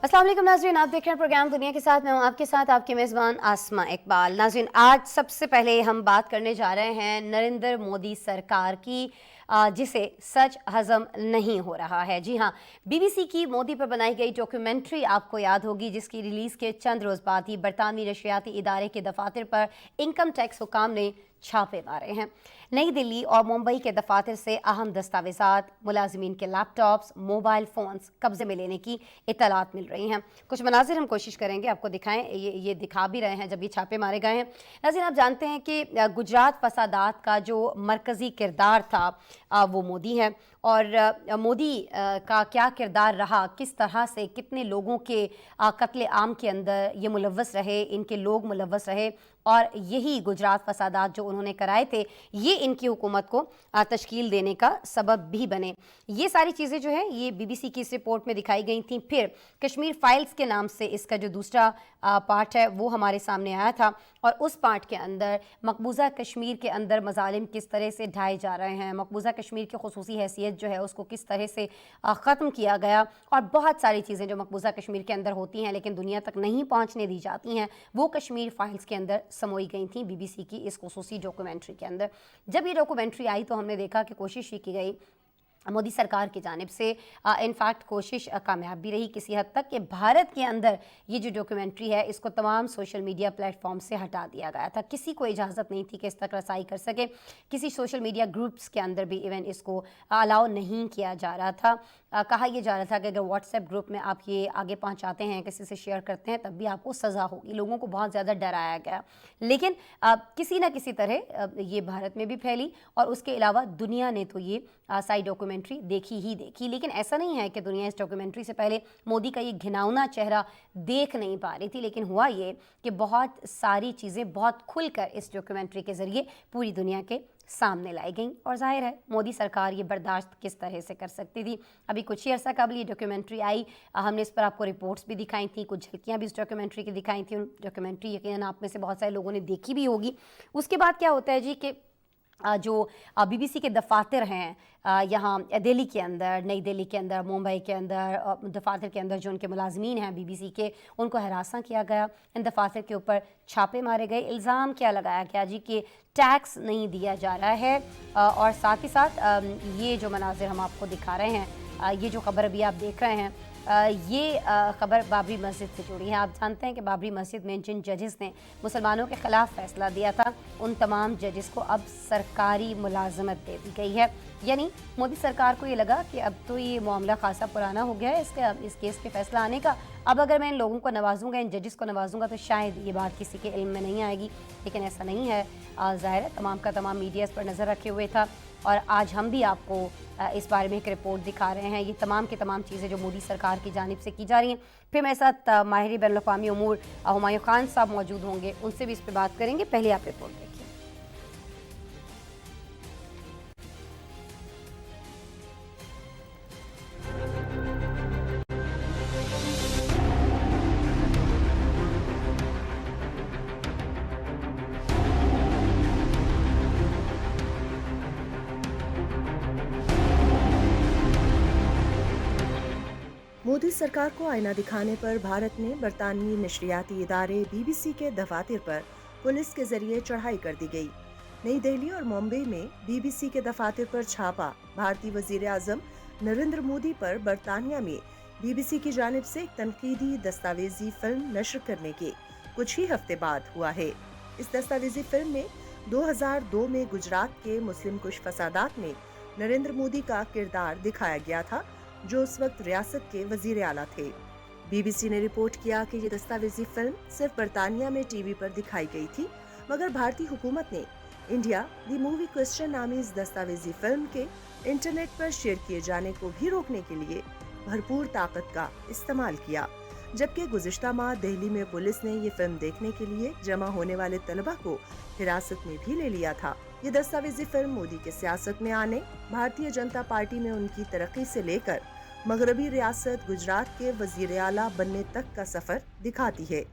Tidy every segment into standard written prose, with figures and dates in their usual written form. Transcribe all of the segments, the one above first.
अस्सलाम वालेकुम नाज़रीन, आप देख रहे हैं प्रोग्राम दुनिया के साथ। मैं हूं आपके साथ आपकी मेज़बान आसमा इकबाल। नाज़रीन, आज सबसे पहले हम बात करने जा रहे हैं नरेंद्र मोदी सरकार की, जिसे सच हज़म नहीं हो रहा है। जी हाँ, बीबीसी की मोदी पर बनाई गई डॉक्यूमेंट्री आपको याद होगी, जिसकी रिलीज़ के चंद रोज़ बाद ही बरतानवी नशरियाती इदारे के दफातर पर इनकम टैक्स हुकाम ने छापे मारे हैं। नई दिल्ली और मुंबई के दफातर से अहम दस्तावेज़ात, मुलाजिमीन के लैपटॉप्स, मोबाइल फ़ोन्स कब्ज़े में लेने की इत्तलात मिल रही हैं। कुछ मनाजिर हम कोशिश करेंगे आपको दिखाएं, ये दिखा भी रहे हैं जब ये छापे मारे गए हैं। नाज़रीन, आप जानते हैं कि गुजरात फसादात का जो मरकज़ी किरदार था वो मोदी है, और मोदी का क्या किरदार रहा, किस तरह से कितने लोगों के कत्ले आम के अंदर ये मुलव्वस रहे, इनके लोग मुलव्वस रहे, और यही गुजरात फसादात जो उन्होंने कराए थे ये इनकी हुकूमत को तश्कील देने का सबब भी बने। ये सारी चीज़ें जो है ये बीबीसी की इस रिपोर्ट में दिखाई गई थी। फिर कश्मीर फाइल्स के नाम से इसका जो दूसरा पार्ट है वो हमारे सामने आया था, और उस पार्ट के अंदर मकबूजा कश्मीर के अंदर मजालिम किस तरह से ढाए जा रहे हैं, मकबूजा कश्मीर की खुसूसी हैसियत जो है उसको किस तरह से ख़त्म किया गया, और बहुत सारी चीज़ें जो मकबूजा कश्मीर के अंदर होती हैं लेकिन दुनिया तक नहीं पहुँचने दी जाती हैं, वो कश्मीर फाइल्स के अंदर समोई गई थी बीबीसी की इस खुसूसी डॉक्यूमेंट्री के अंदर। जब ये डॉक्यूमेंट्री आई तो हमने देखा कि कोशिश ये की गई मोदी सरकार की जानिब से, इनफैक्ट कोशिश कामयाब भी रही किसी हद तक, कि भारत के अंदर ये जो डॉक्यूमेंट्री है इसको तमाम सोशल मीडिया प्लेटफॉर्म से हटा दिया गया था। किसी को इजाज़त नहीं थी कि इस तक रसाई कर सके, किसी सोशल मीडिया ग्रुप्स के अंदर भी इवन इसको अलाउ नहीं किया जा रहा था। कहा यह जा रहा था कि अगर व्हाट्सएप ग्रुप में आप ये आगे पहुँचाते हैं, किसी से शेयर करते हैं, तब भी आपको सज़ा होगी। लोगों को बहुत ज़्यादा डराया गया, लेकिन किसी न किसी तरह ये भारत में भी फैली, और उसके अलावा दुनिया ने तो ये सारी डॉक्यूमेंट्री देखी ही देखी। लेकिन ऐसा नहीं है कि दुनिया इस डॉक्यूमेंट्री से पहले मोदी का ये घिनौना चेहरा देख नहीं पा रही थी, लेकिन हुआ ये कि बहुत सारी चीज़ें बहुत खुलकर इस डॉक्यूमेंट्री के ज़रिए पूरी दुनिया के सामने लाई गई, और जाहिर है मोदी सरकार ये बर्दाश्त किस तरह से कर सकती थी। अभी कुछ ही अर्सा कबल ये डॉक्यूमेंट्री आई, हमने इस पर आपको रिपोर्ट्स भी दिखाई थी, कुछ झलकियाँ भी इस डॉक्यूमेंट्री की दिखाई थी। डॉक्यूमेंट्री यकीनन आप में से बहुत सारे लोगों ने देखी भी होगी। उसके बाद क्या होता है जी कि जो बीबीसी के दफातर हैं यहाँ दिल्ली के अंदर, नई दिल्ली के अंदर, मुंबई के अंदर, दफातर के अंदर जो उनके मुलाजमीन हैं बीबीसी के, उनको हरासा किया गया, इन दफातर के ऊपर छापे मारे गए। इल्ज़ाम क्या लगाया गया जी कि टैक्स नहीं दिया जा रहा है, और साथ ही साथ ये जो मनाजिर हम आपको दिखा रहे हैं, ये जो खबर अभी आप देख रहे हैं, ये ख़बर बाबरी मस्जिद से जुड़ी है। आप जानते हैं कि बाबरी मस्जिद में जिन जजेस ने मुसलमानों के ख़िलाफ़ फ़ैसला दिया था, उन तमाम जजेस को अब सरकारी मुलाजमत दे दी गई है। यानी मोदी सरकार को ये लगा कि अब तो ये मामला खासा पुराना हो गया है इस केस पे फ़ैसला आने का। अब अगर मैं इन लोगों को नवाजूंगा, इन जजेस को नवाजूंगा, तो शायद ये बात किसी के इल्म में नहीं आएगी। लेकिन ऐसा नहीं है, ज़ाहिर है तमाम का तमाम मीडिया इस पर नज़र रखे हुए था, और आज हम भी आपको इस बारे में एक रिपोर्ट दिखा रहे हैं। ये तमाम की तमाम चीज़ें जो मोदी सरकार की जानिब से की जा रही हैं। फिर मेरे साथ माहिर बैनुल-अक़वामी उमूर हुमायूं खान साहब मौजूद होंगे, उनसे भी इस पर बात करेंगे। पहले आप रिपोर्ट देखिए। मोदी सरकार को आईना दिखाने पर भारत ने बरतानवी नशरियाती इदारे बीबीसी के दफातर पर पुलिस के जरिए चढ़ाई कर दी गई। नई दिल्ली और मुंबई में बीबीसी के दफातर पर छापा भारतीय वजीर आजम नरेंद्र मोदी पर बरतानिया में बीबीसी की जानिब से एक तनकीदी दस्तावेजी फिल्म नशर करने के कुछ ही हफ्ते बाद हुआ है। इस दस्तावेजी फिल्म में 2002 में गुजरात के मुस्लिम कुश फसादात में नरेंद्र मोदी का किरदार दिखाया गया था, जो उस वक्त रियासत के वजीर आला थे। बीबीसी ने रिपोर्ट किया कि ये दस्तावेजी फिल्म सिर्फ बरतानिया में टीवी पर दिखाई गई थी, मगर भारतीय हुकूमत ने इंडिया दी मूवी क्वेश्चन नामी इस दस्तावेजी फिल्म के इंटरनेट पर शेयर किए जाने को भी रोकने के लिए भरपूर ताकत का इस्तेमाल किया। जबकि गुज़िश्ता माह दिल्ली में पुलिस ने ये फिल्म देखने के लिए जमा होने वाले तलबा को हिरासत में भी ले लिया था। ये दस्तावेजी फिल्म मोदी के सियासत में आने, भारतीय जनता पार्टी में उनकी तरक्की से लेकर मगरबी रियासत गुजरात के वजीर आला बनने तक का सफर दिखाती है।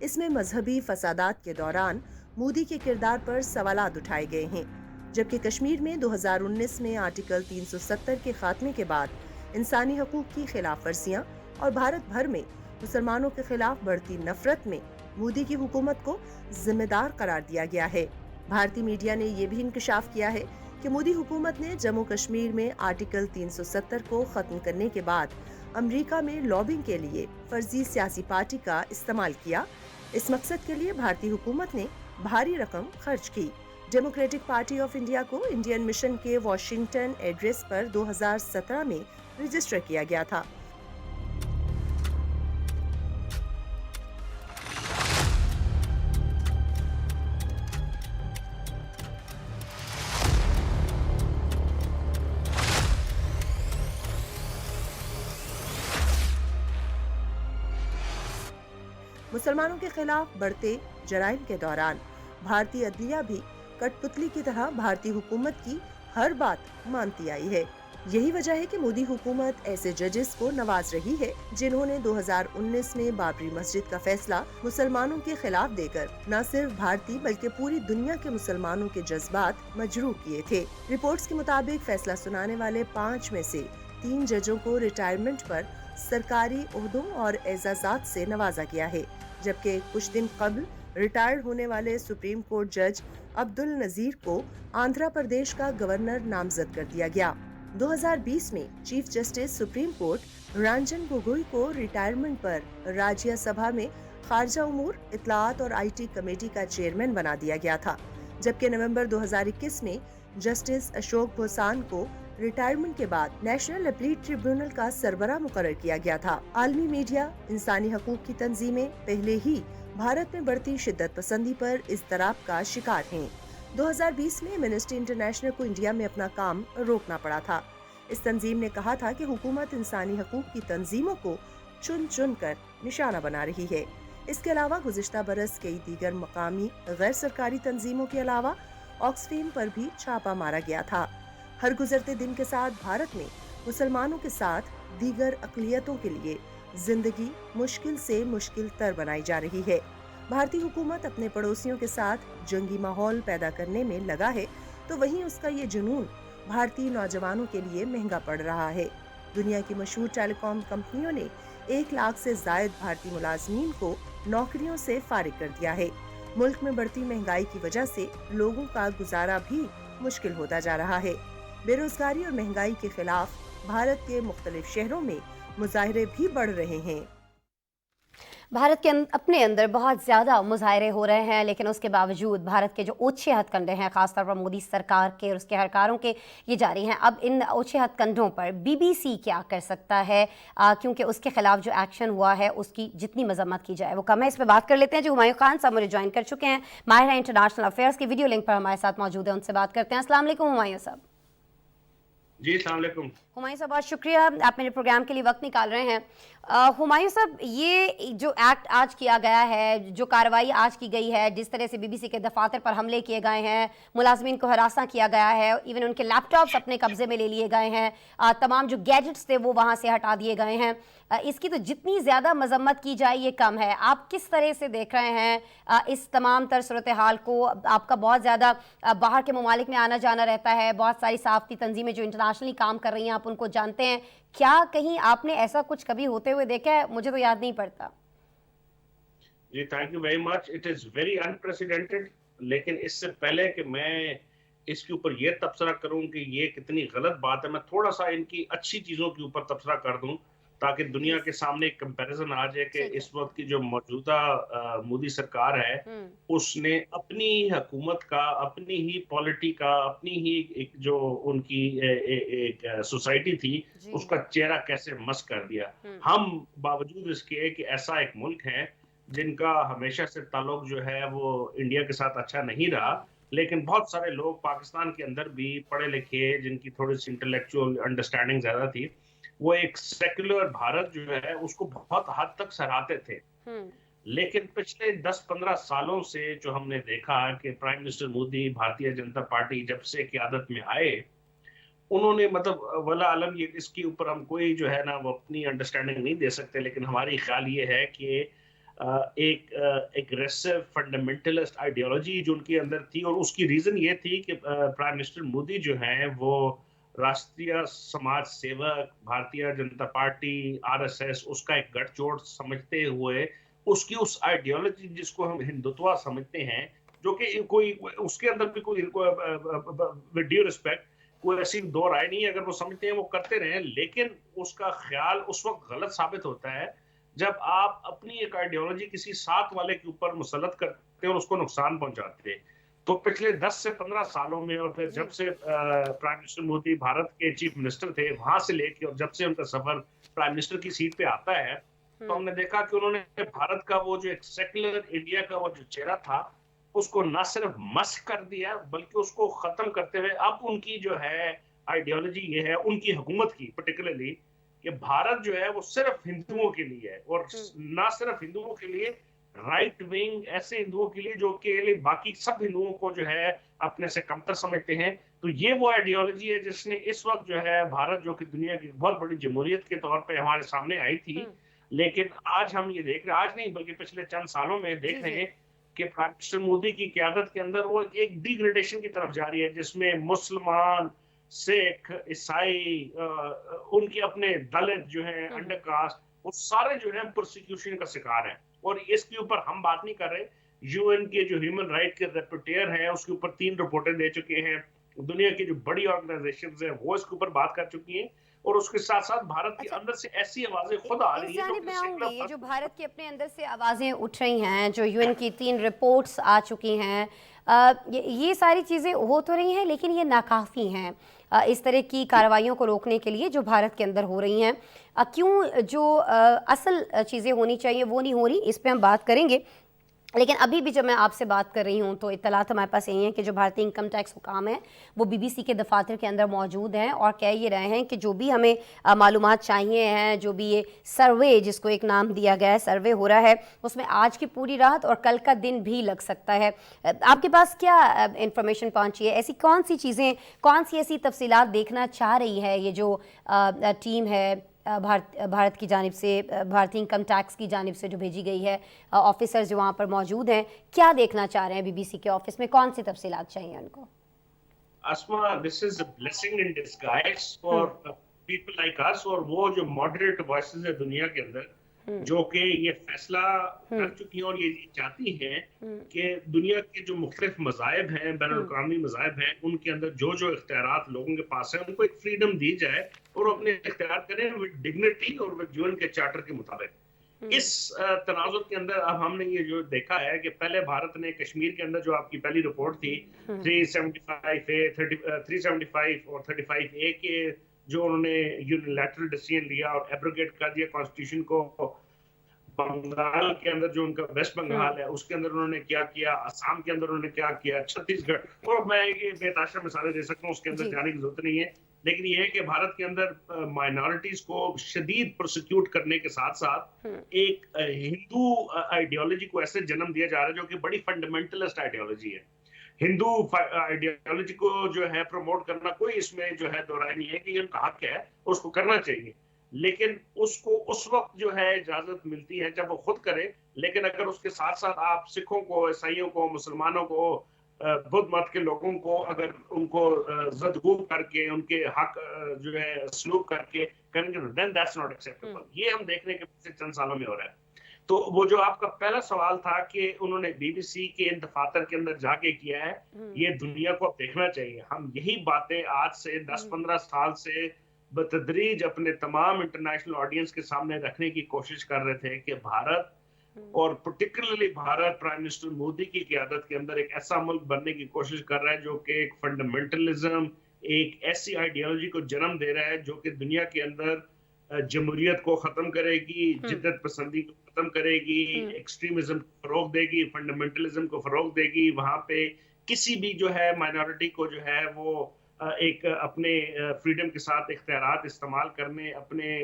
इसमें मजहबी फसादात के दौरान मोदी के किरदार पर सवालात उठाए गए हैं, जबकि कश्मीर में 2019 में आर्टिकल 370 के खात्मे के बाद इंसानी हकूक की खिलाफ वर्जियां और भारत भर में मुसलमानों के खिलाफ बढ़ती नफरत में मोदी की हुकूमत को जिम्मेदार करार दिया गया है। भारतीय मीडिया ने ये भी इंकशाफ किया है कि मोदी हुकूमत ने जम्मू कश्मीर में आर्टिकल 370 को खत्म करने के बाद अमेरिका में लॉबिंग के लिए फर्जी सियासी पार्टी का इस्तेमाल किया। इस मकसद के लिए भारतीय हुकूमत ने भारी रकम खर्च की। डेमोक्रेटिक पार्टी ऑफ इंडिया को इंडियन मिशन के वॉशिंगटन एड्रेस पर 2017 में रजिस्टर किया गया था। मुसलमानों के खिलाफ बढ़ते जराइम के दौरान भारतीय अदलिया भी कठपुतली की तरह भारतीय हुकूमत की हर बात मानती आई है। यही वजह है कि मोदी हुकूमत ऐसे जजेस को नवाज रही है जिन्होंने 2019 में बाबरी मस्जिद का फैसला मुसलमानों के खिलाफ देकर न सिर्फ भारतीय बल्कि पूरी दुनिया के मुसलमानों के जज्बात मजरूह किए थे। रिपोर्ट्स के मुताबिक फैसला सुनाने वाले 5 में से 3 जजों को रिटायरमेंट पर सरकारी ओहदों और एजाजात से नवाजा गया है, जबकि कुछ दिन कबल रिटायर्ड होने वाले सुप्रीम कोर्ट जज अब्दुल नजीर को आंध्र प्रदेश का गवर्नर नामजद कर दिया गया। 2020 में chief justice supreme court Ranjan Gogoi को रिटायरमेंट पर राज्यसभा में खारजा उमूर, इत्तलात और आईटी कमेटी का चेयरमैन बना दिया गया था, जबकि नवंबर 2021 में जस्टिस अशोक भूषण को रिटायरमेंट के बाद नेशनल अपीलेट ट्रिब्यूनल का सरबराह मुकर्रर किया गया था। आलमी मीडिया, इंसानी हकूक की तंजीमें पहले ही भारत में बढ़ती शिद्दत पसंदी पर इज़्तिराब का शिकार हैं। 2020 में एमनेस्टी इंटरनेशनल को इंडिया में अपना काम रोकना पड़ा था। इस तंजीम ने कहा था कि हुकूमत इंसानी हकूक की तंजीमों को चुन चुन कर निशाना बना रही है। इसके अलावा गुज़िश्ता बरस कई दीगर मकामी गैर सरकारी तंजीमों के अलावा ऑक्सफेम पर भी छापा मारा गया था। हर गुजरते दिन के साथ भारत में मुसलमानों के साथ दीगर अक़लियतों के लिए जिंदगी मुश्किल से मुश्किल तर बनाई जा रही है। भारतीय हुकूमत अपने पड़ोसियों के साथ जंगी माहौल पैदा करने में लगा है, तो वहीं उसका ये जुनून भारतीय नौजवानों के लिए महंगा पड़ रहा है। दुनिया की मशहूर टेलीकॉम कंपनियों ने 1 लाख से जायद भारतीय मुलाजमीन को नौकरियों से फारिग कर दिया है। मुल्क में बढ़ती महंगाई की वजह से लोगों का गुजारा भी मुश्किल होता जा रहा है। बेरोजगारी और महंगाई के खिलाफ भारत के मुख्तलिफ शहरों में मुजाहरे भी बढ़ रहे हैं। भारत के अपने अंदर बहुत ज़्यादा मुजाहरे हो रहे हैं, लेकिन उसके बावजूद भारत के जो ओछे हथकंडे हैं, ख़ासतौर पर मोदी सरकार के और उसके हरकारों के, ये जारी हैं। अब इन ओछे हथकंडों पर बीबीसी क्या कर सकता है, क्योंकि उसके खिलाफ जो एक्शन हुआ है उसकी जितनी मजम्मत की जाए वो कम है। इस पर बात कर लेते हैं। जो हुमायूं खान साहब मुझे ज्वाइन कर चुके हैं, माहिर इंटरनेशनल अफेयर्स के वीडियो लिंक पर हमारे साथ मौजूद है, उनसे बात करते हैं। अस्सलाम वालेकुम हुमायूं साहब। जी अस्सलाम वालेकुम। हुमायूं साहब बहुत शुक्रिया, आप मेरे प्रोग्राम के लिए वक्त निकाल रहे हैं। हुमायूं साहब, ये जो एक्ट आज किया गया है, जो कार्रवाई आज की गई है, जिस तरह से बीबीसी के दफातर पर हमले किए गए हैं, मुलाजमीन को हरासा किया गया है, इवन उनके लैपटॉप्स अपने कब्जे में ले लिए गए हैं, तमाम जो गैजेट्स थे वो वहाँ से हटा दिए गए हैं, इसकी तो जितनी ज़्यादा मजम्मत की जाए ये कम है। आप किस तरह से देख रहे हैं इस तमाम तर सूरत हाल को? आपका बहुत ज़्यादा बाहर के ममालिक में आना जाना रहता है, बहुत सारी सहाफ़ती तंजीमें जो इंटरनेशनली काम कर रही हैं, आप उनको जानते हैं। क्या कहीं आपने ऐसा कुछ कभी होते हुए देखा है? मुझे तो याद नहीं पड़ता। जी thank you very much. It is very unprecedented. लेकिन इससे पहले कि मैं इसके ऊपर ये तबसरा करूं कि ये कितनी गलत बात है, मैं थोड़ा सा इनकी अच्छी चीज़ों के ऊपर तबसरा कर दूं, ताकि दुनिया के सामने एक कंपैरिजन आ जाए कि इस वक्त की जो मौजूदा मोदी सरकार है, उसने अपनी हुकूमत का, अपनी ही पॉलिटी का, अपनी ही एक जो उनकी एक सोसाइटी थी उसका चेहरा कैसे मस कर दिया। हम बावजूद इसके कि ऐसा एक मुल्क है जिनका हमेशा से ताल्लुक जो है वो इंडिया के साथ अच्छा नहीं रहा, लेकिन बहुत सारे लोग पाकिस्तान के अंदर भी पढ़े लिखे, जिनकी थोड़ी सी इंटेलेक्चुअल अंडरस्टैंडिंग ज्यादा थी, वो एक सेक्युलर भारत जो है उसको बहुत हद तक सराहते थे। लेकिन पिछले 10-15 सालों से जो हमने देखा कि prime minister Modi Bharatiya Janata party जब से क़यादत में आए, उन्होंने मतलब वला आलम ये इसके ऊपर हम कोई जो है ना वो अपनी अंडरस्टैंडिंग नहीं दे सकते, लेकिन हमारी ख्याल ये है कि एक एग्रेसिव फंडामेंटलिस्ट आइडियोलॉजी जो उनके अंदर थी, और उसकी रीजन ये थी कि प्राइम मिनिस्टर मोदी जो है वो राष्ट्रीय समाज सेवक, भारतीय जनता पार्टी, आरएसएस उसका एक गठजोड़ समझते हुए उसकी उस आइडियोलॉजी जिसको हम हिंदुत्व समझते हैं, जो कि कोई उसके अंदर भी कोई विद ड्यू रिस्पेक्ट कोई ऐसी दो राय नहीं है, अगर वो समझते हैं वो करते रहें, लेकिन उसका ख्याल उस वक्त गलत साबित होता है जब आप अपनी एक आइडियोलॉजी किसी साथ वाले के ऊपर मुसलत करते हैं और उसको नुकसान पहुंचाते हैं। तो पिछले 10 से 15 सालों में और फिर जी। जब से प्राइम मिनिस्टर मोदी भारत के चीफ मिनिस्टर थे, वहां से लेके और जब से उनका सफर प्राइम मिनिस्टर की सीट पे आता है, तो हमने देखा कि उन्होंने भारत का वो जो एक सेक्युलर इंडिया का वो जो चेहरा था, उसको ना सिर्फ मस्क कर दिया बल्कि उसको खत्म करते हुए अब उनकी जो है आइडियोलॉजी ये है उनकी हुकूमत की पर्टिकुलरली कि भारत जो है वो सिर्फ हिंदुओं के लिए है और ना सिर्फ हिंदुओं के लिए, राइट विंग ऐसे हिंदुओं के लिए जो कि बाकी सब हिंदुओं को जो है अपने से कमतर समझते हैं। तो ये वो आइडियोलॉजी है जिसने इस वक्त जो है भारत जो कि दुनिया की बहुत बड़ी जमहूरियत के तौर पे हमारे सामने आई थी, लेकिन आज हम ये देख रहे हैं, आज नहीं बल्कि पिछले चंद सालों में देख रहे हैं कि प्राइम मिनिस्टर मोदी की क़यादत के अंदर वो एक डिग्रेडेशन की तरफ जा रही है, जिसमें मुसलमान, सिख, ईसाई, उनके अपने दलित जो है अंडर कास्ट, वो सारे जो है प्रोसिक्यूशन का शिकार हैं। और इसके ऊपर हम बात नहीं कर रहे, यूएन के जो ह्यूमन राइट के रिपोर्टर हैं उसके ऊपर 3 रिपोर्टें दे चुके हैं, दुनिया की जो बड़ी ऑर्गेनाइजेशंस हैं वो इसके ऊपर बात कर चुकी हैं, और उसके साथ साथ भारत के अच्छा, अंदर से ऐसी आवाजें खुद आ इस रही हैं जो जानिब कि मैं आऊँगी, ये सेकुलर जो भारत के अपने अंदर से आवाज़ें उठ रही हैं, जो यूएन की 3 रिपोर्ट्स आ चुकी हैं, ये सारी चीज़ें हो तो रही हैं लेकिन ये नाकाफ़ी हैं इस तरह की कार्रवाइयों को रोकने के लिए जो भारत के अंदर हो रही हैं। क्यों जो असल चीज़ें होनी चाहिए वो नहीं हो रही, इस पे हम बात करेंगे। लेकिन अभी भी जब मैं आपसे बात कर रही हूँ तो इत्तलात हमारे पास यही है कि जो भारतीय इनकम टैक्स हुकाम है वो बीबीसी के दफातर के अंदर मौजूद हैं और कह ये रहे हैं कि जो भी हमें मालूमात चाहिए हैं, जो भी ये सर्वे जिसको एक नाम दिया गया है, सर्वे हो रहा है, उसमें आज की पूरी रात और कल का दिन भी लग सकता है। आपके पास क्या इंफॉर्मेशन पहुँची है? ऐसी कौन सी चीज़ें, कौन सी ऐसी तफसीलात देखना चाह रही है ये जो टीम है भारत की जानिब से, भारतीय इनकम टैक्स की जानिब से जो भेजी गई है, ऑफिसर्स जो वहाँ पर मौजूद हैं, क्या देखना चाह रहे हैं बीबीसी के ऑफिस में, कौन सी तफसीलात चाहिए उनको? Asma, this is a blessing in disguise for people like us, और वो जो मॉडरेट वॉइसेस है दुनिया के अंदर जो कि ये फैसला कर चुकी हैं और ये चाहती हैं कि दुनिया के जो मुख्तलिफ मज़ाहिब हैं, बैनुल-अक़वामी मज़ाहिब हैं, उनके अंदर जो जो इख्तियारात लोगों के पास है उनको एक फ्रीडम दी जाए और वो अपने इख्तियार करें विद डिग्निटी और विद यूएन के चार्टर के मुताबिक। इस तनाजुर के अंदर अब हमने ये जो देखा है कि पहले भारत ने कश्मीर के अंदर जो आपकी पहली रिपोर्ट थी 375 और 35A के जो उन्होंने यूनिलैटरल डिसीजन लिया और एब्रोगेट कर दिया कॉन्स्टिट्यूशन को, बंगाल के अंदर जो उनका वेस्ट बंगाल है उसके अंदर उन्होंने क्या किया, असम के अंदर उन्होंने क्या किया, छत्तीसगढ़, और मैं ये बेताशा मिसालें दे सकता हूँ, उसके अंदर जाने की जरूरत नहीं है। लेकिन ये है कि भारत के अंदर माइनॉरिटीज को शदीद प्रोसिक्यूट करने के साथ साथ एक हिंदू आइडियोलॉजी को ऐसे जन्म दिया जा रहा है जो कि बड़ी फंडामेंटलिस्ट आइडियोलॉजी है। हिंदू आइडियोलॉजी को जो है प्रमोट करना कोई इसमें जो है दोहराई नहीं है कि ये उनका हक है और उसको करना चाहिए, लेकिन उसको उस वक्त जो है इजाजत मिलती है जब वो खुद करे। लेकिन अगर उसके साथ साथ आप सिखों को, ईसाइयों को, मुसलमानों को, बुद्ध मत के लोगों को अगर उनको ज़दगूब करके उनके हक जो है सलूक करके करेंगे, देन दैट्स नॉट एक्सेप्टेबल। ये हम देखने के पिछले चंद सालों में हो रहा है। तो वो जो आपका पहला सवाल था कि उन्होंने बीबीसी के इन दफातर के अंदर जाके किया है, ये दुनिया को देखना चाहिए। हम यही बातें आज से 10-15 साल से बतदरीज अपने तमाम इंटरनेशनल ऑडियंस के सामने रखने की कोशिश कर रहे थे कि भारत और particularly Bharat prime minister Modi की क़यादत के अंदर एक ऐसा मुल्क बनने की कोशिश कर रहा है जो कि एक फंडामेंटलिज्म, एक ऐसी आइडियोलॉजी को जन्म दे रहा है जो कि दुनिया के अंदर जमहूरियत को खत्म करेगी, जिद्दत पसंदी को खत्म करेगी, एक्सट्रीमिज्म को फरोग देगी, फंडामेंटलिज्म को फरोग देगी। वहां पे किसी भी जो है माइनॉरिटी को जो है वो एक अपने फ्रीडम के साथ इख्तियारात इस्तेमाल करने, अपने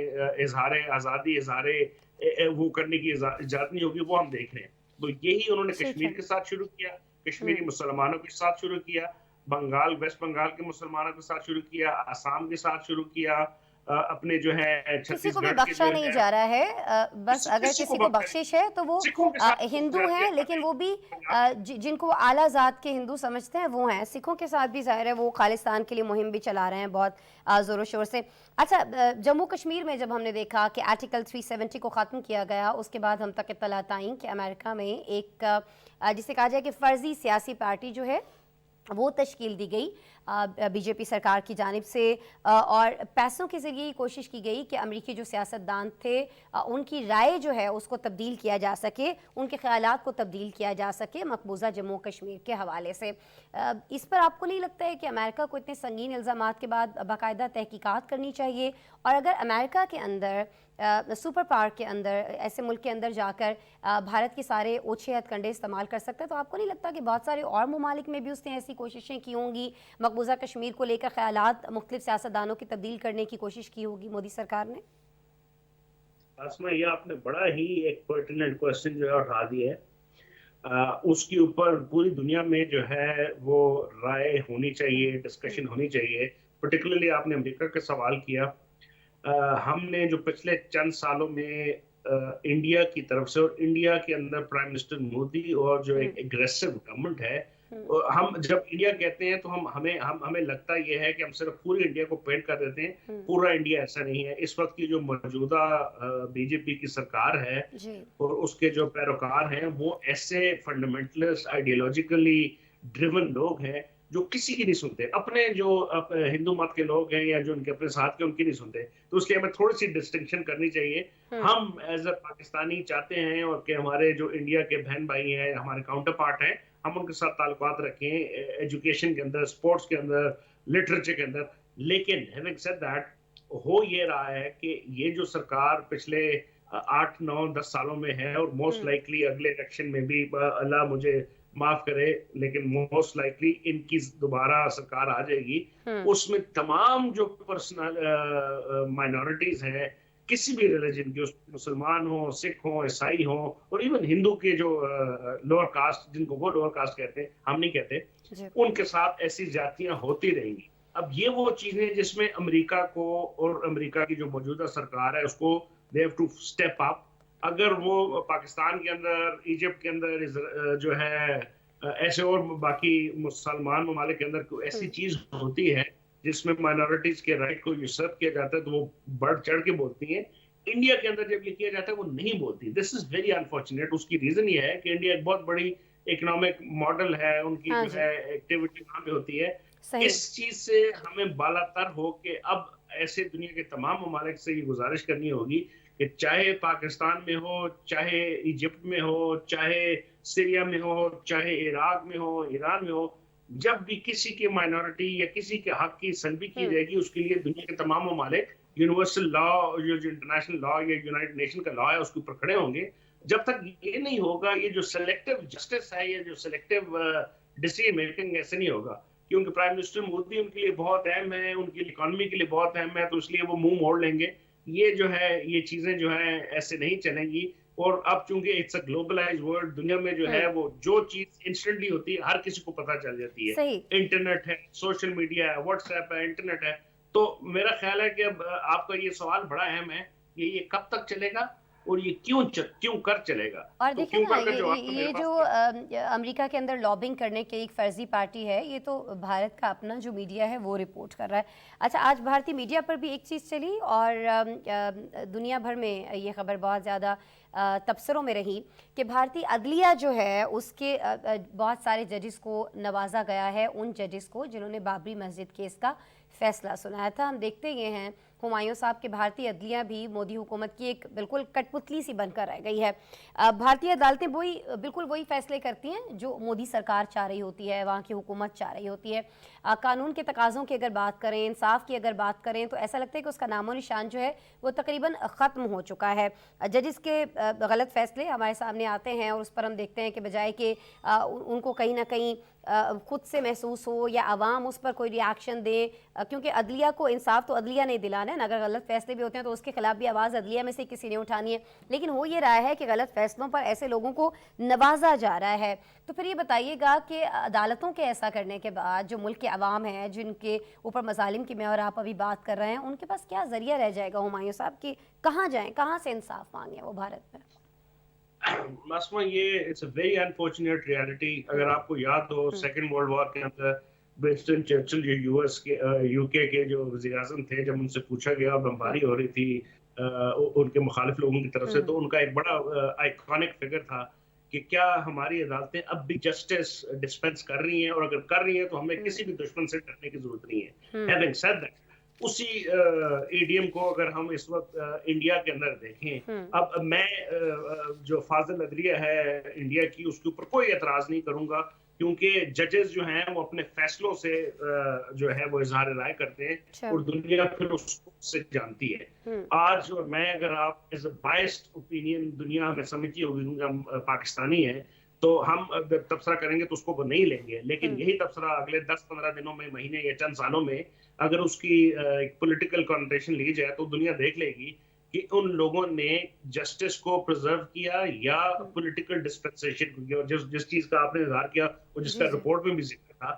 इजहार आज़ादी, इजहार वो करने की इजाज़त नहीं होगी, वो हम देख रहे हैं। तो यही उन्होंने कश्मीर के साथ शुरू किया, कश्मीरी मुसलमानों के साथ शुरू किया, बंगाल, वेस्ट बंगाल के मुसलमानों के साथ शुरू किया, असम के साथ शुरू किया, अपने जो है किसी को भी छत्तीसगढ़ के बख्शा जो नहीं है जा रहा है, बस किसी अगर किसी किसी को को बख्शा बख्शिश है तो वो सिखों के साथ हिंदू ज्यादतियां हैं, कर लेकिन रहे वो भी हैं। जिनको वो आला ज़ात के हिंदू समझते हैं वो हैं। सिखों के साथ भी ज़ाहिर है वो खालिस्तान के लिए मुहिम भी चला रहे हैं बहुत ज़ोरों शोर से। अच्छा, जम्मू कश्मीर में जब हमने देखा कि आर्टिकल 370 को ख़त्म किया गया, उसके बाद हम तक इत्तलात आईं कि अमेरिका में एक जिसे कहा जाए कि फ़र्ज़ी सियासी पार्टी जो है वो तश्कील दी गई बीजेपी सरकार की जानिब से, और पैसों के ज़रिए कोशिश की गई कि अमरीकी जो सियासतदान थे उनकी राय जो है उसको तब्दील किया जा सके, उनके ख़यालात को तब्दील किया जा सके मकबूजा जम्मू कश्मीर के हवाले से। इस पर आपको नहीं लगता है कि अमेरिका को इतने संगीन इल्ज़ामात के बाद बाकायदा तहकीकात करनी चाहिए? और अगर अमेरिका के अंदर सुपर पावर के अंदर, ऐसे मुल्क के अंदर जाकर भारत के सारे ओछे हथकंडे इस्तेमाल कर सकता है, तो आपको नहीं लगता कि बहुत सारे और ममालिक में भी उसने ऐसी कोशिशें की होंगी, मकबूजा कश्मीर को लेकर ख्यालात मुख्तलिफ सियासतदानों की तब्दील करने की कोशिश की होगी मोदी सरकार ने? आसमा, ये आपने बड़ा ही एक पर्टिनेंट क्वेश्चन जो है उठा दिया है। उसके ऊपर पूरी दुनिया में जो है वो राय होनी चाहिए, डिस्कशन होनी चाहिए। पर्टिकुलरली आपने अमेरिका का सवाल किया। हमने जो पिछले चंद सालों में इंडिया की तरफ से और इंडिया के अंदर प्राइम मिनिस्टर मोदी और जो एक एग्रेसिव गवर्नमेंट है, और हम जब इंडिया कहते हैं तो हमें लगता ये है कि हम सिर्फ पूरी इंडिया को पेंट कर देते हैं। पूरा इंडिया ऐसा नहीं है। इस वक्त की जो मौजूदा बीजेपी की सरकार है जी। और उसके जो पैरोकार हैं वो ऐसे फंडामेंटलिस्ट आइडियोलॉजिकली ड्रिवन लोग हैं जो किसी की नहीं सुनते। अपने जो हिंदू मत के लोग हैं या जो उनके अपने साथ के उनकी नहीं सुनते। तो उसके हमें थोड़ी सी डिस्टिंक्शन करनी चाहिए। हम एज अ पाकिस्तानी चाहते हैं और कि हमारे जो इंडिया के बहन भाई हैं, हमारे काउंटर पार्ट हैं, हम उनके साथ ताल्लुकात रखें एजुकेशन के अंदर, स्पोर्ट्स के अंदर, लिटरेचर के अंदर। लेकिन हैविंग सेड दैट, हो ये रहा है कि ये जो सरकार पिछले 8 9 10 सालों में है और मोस्ट लाइकली अगले इलेक्शन में भी, अल्लाह मुझे माफ करे, लेकिन मोस्ट लाइकली इनकी दोबारा सरकार आ जाएगी। उसमें तमाम जो पर्सनल माइनॉरिटीज हैं किसी भी रिलीजन की, मुसलमान हो, सिख हो, ईसाई हो, और इवन हिंदू के जो लोअर कास्ट, जिनको वो लोअर कास्ट कहते हैं, हम नहीं कहते, उनके साथ ऐसी जातियां होती रहेंगी। अब ये वो चीजें जिसमें अमेरिका को और अमेरिका की जो मौजूदा सरकार है उसको they have to step up. अगर वो पाकिस्तान के अंदर, इजिप्ट के अंदर जो है ऐसे और बाकी मुसलमान ममालिक के अंदर कोई ऐसी चीज होती है जिसमें माइनॉरिटीज के राइट को यूसर्व किया जाता है तो वो बढ़ चढ़ के बोलती हैं। इंडिया के अंदर जब ये किया जाता है वो नहीं बोलती। This is very unfortunate. उसकी रीजन ये है कि इंडिया एक बहुत बड़ी इकोनॉमिक मॉडल है, उनकी जो है एक्टिविटी वहां पे होती है। इस चीज से हमें बालातर हो के अब ऐसे दुनिया के तमाम ममालिक से ये गुजारिश करनी होगी कि चाहे पाकिस्तान में हो, चाहे इजिप्ट में हो, चाहे सीरिया में हो, चाहे इराक में हो, ईरान में हो, जब भी किसी की माइनॉरिटी या किसी के हक की सल्बी की जाएगी, उसके लिए दुनिया के तमाम ममालिक यूनिवर्सल लॉ, जो इंटरनेशनल लॉ या यूनाइटेड नेशन का लॉ है, उसके ऊपर खड़े होंगे। जब तक ये नहीं होगा, ये जो सिलेक्टिव जस्टिस है, ये जो सिलेक्टिव डिसीजन मेकिंग, ऐसे नहीं होगा। क्योंकि प्राइम मिनिस्टर मोदी उनके लिए बहुत अहम है, उनकी इकोनॉमी के लिए बहुत अहम है, तो इसलिए वो मुंह मोड़ लेंगे। ये जो है, ये चीजें जो है ऐसे नहीं चलेंगी। और अब चूंकि इट्स अ ग्लोबलाइज्ड वर्ल्ड, दुनिया में जो है वो जो चीज इंस्टेंटली होती है हर किसी को पता चल जाती है। इंटरनेट है, सोशल मीडिया है, व्हाट्सएप है, इंटरनेट है। तो मेरा ख्याल है कि अब आपका ये सवाल बड़ा अहम है, ये कब तक चलेगा और ये क्यों कर चलेगा। और तो देखिए ना, ये जो पास अमेरिका के अंदर लॉबिंग करने की एक फर्जी पार्टी है, ये तो भारत का अपना जो मीडिया है वो रिपोर्ट कर रहा है। अच्छा, आज भारतीय मीडिया पर भी एक चीज़ चली और दुनिया भर में ये खबर बहुत ज़्यादा तबसरों में रही कि भारतीय अदलिया जो है उसके बहुत सारे जजेस को नवाजा गया है, उन जजेस को जिन्होंने बाबरी मस्जिद केस का फैसला सुनाया था। हम देखते ये हैं हुमायूं साहब के भारतीय अदलिया भी मोदी हुकूमत की एक बिल्कुल कठपुतली सी बनकर रह गई है। भारतीय अदालतें बिल्कुल वही फैसले करती हैं जो मोदी सरकार चाह रही होती है, वहाँ की हुकूमत चाह रही होती है। कानून के तकाज़ों की अगर बात करें, इंसाफ की अगर बात करें, तो ऐसा लगता है कि उसका नामो निशान जो है वो तकरीबन ख़त्म हो चुका है। जजिस के गलत फैसले हमारे सामने आते हैं और उस पर हम देखते हैं कि बजाय कि उनको कहीं ना कहीं खुद से महसूस हो या आवाम उस पर कोई रिएक्शन दे, क्योंकि अदलिया को इंसाफ तो अदलिया नहीं दिलाना है ना, अगर गलत फैसले भी होते हैं तो उसके खिलाफ भी आवाज़ अदलिया में से किसी ने उठानी है, लेकिन हो ये रहा है कि गलत फैसलों पर ऐसे लोगों को नवाजा जा रहा है। तो फिर ये बताइएगा कि अदालतों के ऐसा करने के बाद जो मुल्क के अवाम हैं, जिनके ऊपर मजालिम की मैं और आप अभी बात कर रहे हैं, उनके पास क्या जरिया रह जाएगा हुमायूं साहब कि कहाँ जाएं, कहाँ से इंसाफ मांगे वो भारत में? मसमा ये it's a very unfortunate reality. अगर आपको याद हो सेकेंड वर्ल्ड वॉर के अंदर विंस्टन चर्चिल जो यूएस के यूके के जो वज़ीर आज़म थे, जब उनसे पूछा गया बमबारी हो रही थी उनके मुखालिफ लोगों की तरफ से, तो उनका एक बड़ा आइकॉनिक फिगर था कि क्या हमारी अदालतें अब भी जस्टिस डिस्पेंस कर रही हैं, और अगर कर रही हैं तो हमें किसी भी दुश्मन से डरने की जरूरत नहीं है। हैविंग सेड दैट, उसी एडीएम को अगर हम इस वक्त इंडिया के अंदर देखें, अब मैं जो फाजिल अदलिया है इंडिया की, उसके ऊपर कोई एतराज नहीं करूंगा, क्योंकि जजेस जो हैं वो अपने फैसलों से जो है वो इजहार राय करते हैं और दुनिया फिर उससे जानती है। आज और मैं, अगर आप एज अ बायस्ड ओपिनियन दुनिया में समझती होगी क्योंकि हम पाकिस्तानी हैं, तो हम तबसरा करेंगे तो उसको वो नहीं लेंगे, लेकिन यही तबसरा अगले 10-15 दिनों में, महीने या चंद सालों में अगर उसकी पॉलिटिकल कॉन्टेशन ली जाए तो दुनिया देख लेगी कि उन लोगों ने जस्टिस को प्रिजर्व किया या पॉलिटिकल डिस्पेंसेशन को किया। जिस चीज का आपने इजहार किया और जिसका रिपोर्ट में भी जिक्र था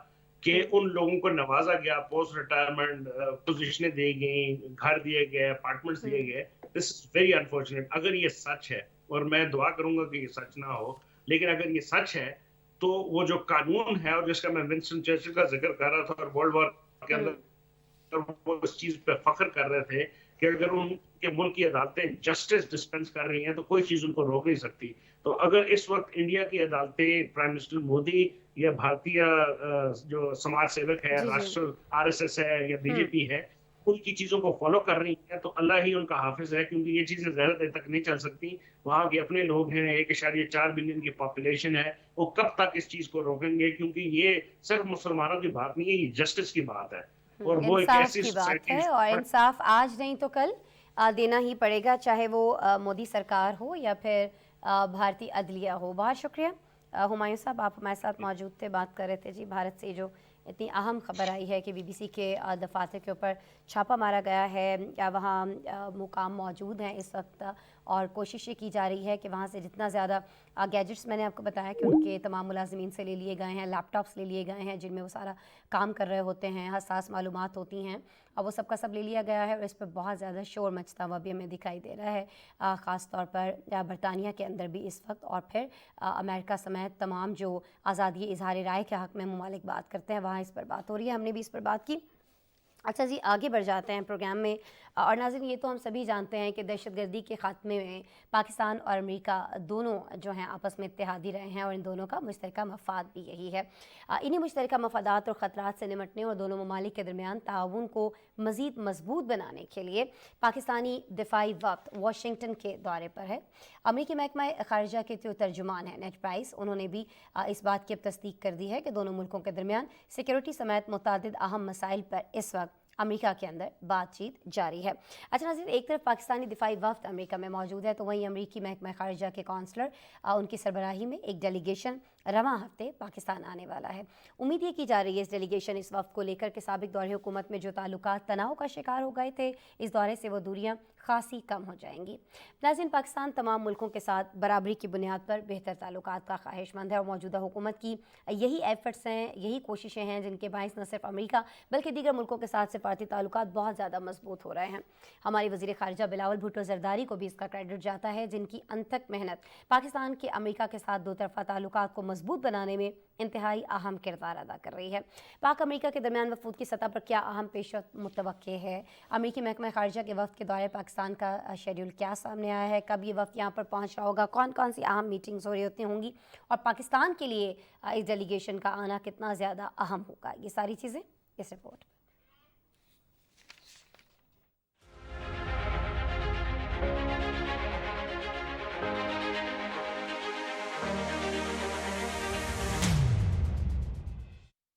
कि उन लोगों को नवाजा गया, पोस्ट रिटायरमेंट पोजीशनें दी गई, घर दिए गए, अपार्टमेंट्स दिए गए। This is very unfortunate. अगर ये सच है, और मैं दुआ करूंगा कि ये सच ना हो, लेकिन अगर ये सच है तो वो जो कानून है, और जिसका मैं विंस्टन चर्चिल का जिक्र कर रहा था और वर्ल्ड वॉर के अंदर वो इस चीज पे फख्र कर रहे थे कि अगर उनके मुल्क की अदालतें जस्टिस डिस्पेंस कर रही हैं तो कोई चीज उनको रोक नहीं सकती। तो अगर इस वक्त इंडिया की अदालतें प्राइम मिनिस्टर मोदी या भारतीय जो समाज सेवक है, राष्ट्र आरएसएस है या बीजेपी है, उनकी चीजों को फॉलो कर रही है, तो अल्लाह ही उनका हाफिज है, क्योंकि ये चीजें ज्यादा देर तक नहीं चल सकती। वहां के अपने लोग हैं, 1.4 बिलियन की पॉपुलेशन है, वो कब तक इस चीज को रोकेंगे? क्योंकि ये सिर्फ मुसलमानों की बात नहीं है, ये जस्टिस की बात है, और वो एक ऐसी की बात है, और इंसाफ आज नहीं तो कल देना ही पड़ेगा, चाहे वो मोदी सरकार हो या फिर भारतीय अदलिया हो। बहुत शुक्रिया हुमायूं साहब, आप हमारे साथ मौजूद थे, बात कर रहे थे जी भारत से जो इतनी अहम खबर आई है कि बीबीसी के दफातर के ऊपर छापा मारा गया है, या वहाँ मुकाम मौजूद हैं इस वक्त, और कोशिश ये की जा रही है कि वहाँ से जितना ज़्यादा गैजेट्स, मैंने आपको बताया कि उनके तमाम मुलाजिमीन से ले लिए गए हैं, लैपटॉप्स ले लिए गए हैं जिनमें वो सारा काम कर रहे होते हैं, हसास मालूमात होती हैं, और वो सब का सब ले लिया गया है, और इस पर बहुत ज़्यादा शोर मचता हुआ भी हमें दिखाई दे रहा है, ख़ास तौर पर बरतानिया के अंदर भी इस वक्त, और फिर अमेरिका समेत तमाम जो आज़ादी इजहार राय के हक़ में ममालिक बात करते हैं, वहाँ इस पर बात हो रही है। हमने भी इस पर बात की। अच्छा जी, आगे बढ़ जाते हैं प्रोग्राम में। और नाज़रीन, ये तो हम सभी जानते हैं कि दहशतगर्दी के ख़ात्मे में पाकिस्तान और अमेरिका दोनों जो हैं आपस में इत्तेहादी रहे हैं, और इन दोनों का मुश्तरका मफाद भी यही है। इन्हीं मुश्तरका मफादात और ख़तरात से निमटने और दोनों ममालिक के दरमियान ताउन को मज़ीद मजबूत बनाने के लिए पाकिस्तानी दिफाई वफ़द वाशिंगटन के दौरे पर है। अमरीकी महकमा ख़ारिजा के जो तर्जुमान है नेड प्राइस, उन्होंने भी इस बात की अब तस्दीक कर दी है कि दोनों मुल्कों के दरमियान सिक्योरिटी समेत मुतादिद अहम मसाइल पर इस वक्त अमेरिका के अंदर बातचीत जारी है। अच्छा नाज़रीन, एक तरफ पाकिस्तानी दिफाई वफ़द अमेरिका में मौजूद है, तो वहीं अमेरिकी महकमा ख़ारिजा के कौंसलर उनकी सरबराही में एक डेलीगेशन रवां हफ्ते पाकिस्तान आने वाला है। उम्मीद ये की जा रही है इस डेलीगेशन इस वफ़द को लेकर के साबिक़ दौरे हुकूमत में जो ताल्लुकात तनाव का शिकार हो गए थे, इस दौरे से वो दूरियाँ खासी कम हो जाएंगी। नाज़रीन, पाकिस्तान तमाम मुल्कों के साथ बराबरी की बुनियाद पर बेहतर ताल्लुकात का ख्वाहिशमंद है, और मौजूदा हुकूमत की यही एफर्ट्स हैं, यही कोशिशें हैं जिनके बाइस न सिर्फ अमेरिका बल्कि दीगर मुल्कों के साथ सिफारती ताल्लुकात बहुत ज़्यादा मजबूत हो रहे हैं। हमारी वज़ीर ख़ारिजा बिलावल भुट्टो ज़रदारी को भी इसका क्रेडिट जाता है, जिनकी अनथक मेहनत पाकिस्तान के अमेरिका के साथ दो तरफ़ा ताल्लुकात को मजबूत बनाने में इंतहाई अहम किरदार अदा कर रही है। पाक अमेरिका के दरमियान वफूद की सतह पर क्या अहम पेशरफ्त मुतवक्के है? अमेरिकी महकमा ख़ारिजा के वफ़द के दौरे पाकिस्तान का शेड्यूल क्या सामने आया है? कब ये वफ़द यहाँ पर पहुँच रहा होगा? कौन कौन सी अहम मीटिंग्स हो रही होंगी? और पाकिस्तान के लिए इस डेलीगेशन का आना कितना ज़्यादा अहम होगा? ये सारी चीज़ें इस रिपोर्ट में।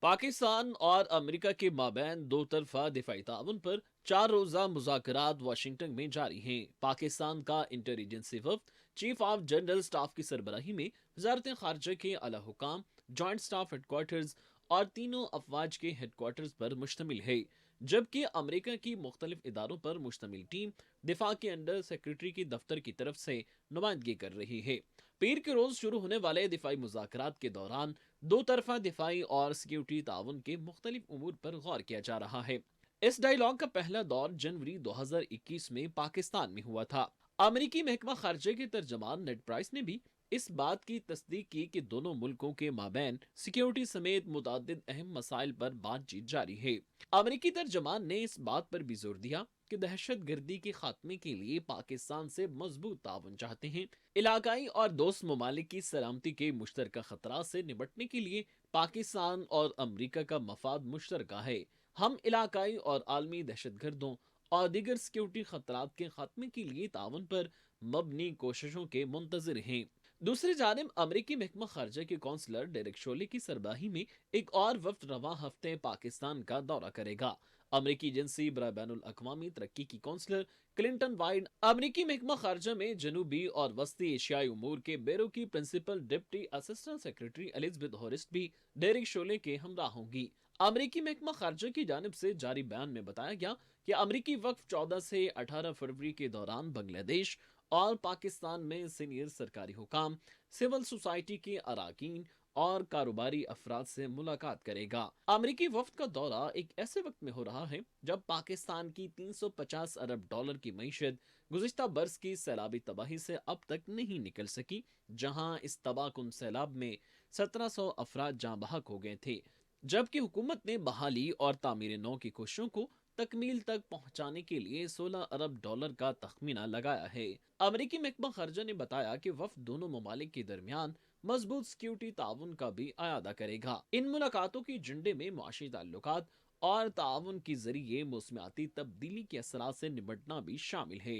पाकिस्तान और अमेरिका के माबैन दो तरफा दिफाई ताउन पर 4 रोज़ा मुज़ाकरात वाशिंगटन में जारी हैं। पाकिस्तान का इंटेलिजेंसी वफ़द चीफ ऑफ जनरल स्टाफ की सरबराही में वज़ारत ख़ारिजा के आला हुकाम, जॉइंट स्टाफ हेडक्वार्टर्स और तीनों अफवाज के हेडक्वार्टर्स पर मुश्तमिल है, जबकि अमेरिका की मुख्तलिफ इदारों पर मुश्तमिल टीम दिफा के अंडर सेक्रेटरी की दफ्तर की तरफ से नुमाइंदगी कर रही है। पीर के रोज शुरू होने वाले दिफाई मुज़ाकरात के दौरान दो तरफा दिफाई और सिक्योरिटी ताउन के मुख्तलिफ उमूर पर गौर किया जा रहा है। इस डायलॉग का पहला दौर जनवरी 2021 में पाकिस्तान में हुआ था। अमेरिकी महकमा खारजा के तर्जमान नेड प्राइस ने भी इस बात की तस्दीक की कि दोनों मुल्कों के माबैन सिक्योरिटी समेत मुतादिद अहम मसाइल पर बातचीत जारी है। अमेरिकी तर्जमान ने इस बात पर भी जोर दिया कि दहशत गर्दी के खात्मे के लिए पाकिस्तान से मजबूत ताउन चाहते हैं। इलाकाई और दोस्त ममालिक की सलामती के मुश्तरका खतरा से निपटने के लिए पाकिस्तान और अमेरिका का मफाद मुश्तरका है। हम इलाकाई और आलमी दहशत गर्दों और दीगर सिक्योरिटी खतरात के खात्मे के लिए ताउन पर मबनी कोशिशों के मुंतजर हैं। दूसरी जानिब अमेरिकी महकमा खारजा के कौंसलर डेरेक शोले की सरबराही में एक और वफ्द रवा हफ्ते पाकिस्तान का दौरा करेगा। अमेरिकी एजेंसी बराए बैनुल अक़वामी तरक्की की कौंसलर क्लिंटन वाइड अमेरिकी महकमा खारजा में जनूबी और वस्ती एशियाई उमूर के ब्यूरो की principal deputy assistant secretary Elizabeth Horst भी डेरेक शोले के हमरा होंगी। अमेरिकी महकमा खारजा की जानिब से जारी बयान में बताया गया कि अमेरिकी वक्फ 14 से 18 फरवरी के दौरान बांग्लादेश और पाकिस्तान में सीनियर सरकारी हुकाम, सिविल सोसाइटी के अराकीन और कारोबारी अफराद से मुलाकात करेगा। अमेरिकी वफ्द का दौरा एक ऐसे वक्त में हो रहा है जब पाकिस्तान की 350 अरब डॉलर की मईशत गुज़िश्ता बरस की सैलाबी तबाही से अब तक नहीं निकल सकी, जहां इस तबाहकुन सैलाब में 1700 अफराद जाँ बहक हो गए थे, जबकि हुकूमत ने बहाली और तामीर नौ की कोशिशों को तकमील तक पहुंचाने के लिए 16 अरब डॉलर का तखमीना लगाया है। अमेरिकी महकमा खर्जा ने बताया कि वफ्द दोनों ममालिक के दरमियान मजबूत सिक्योरिटी ताउन का भी आयादा करेगा। इन मुलाकातों के एजेंडे में मुआशी ताल्लुकात और ताउन के जरिए मौसमियाती तब्दीली के असरात से निपटना भी शामिल है।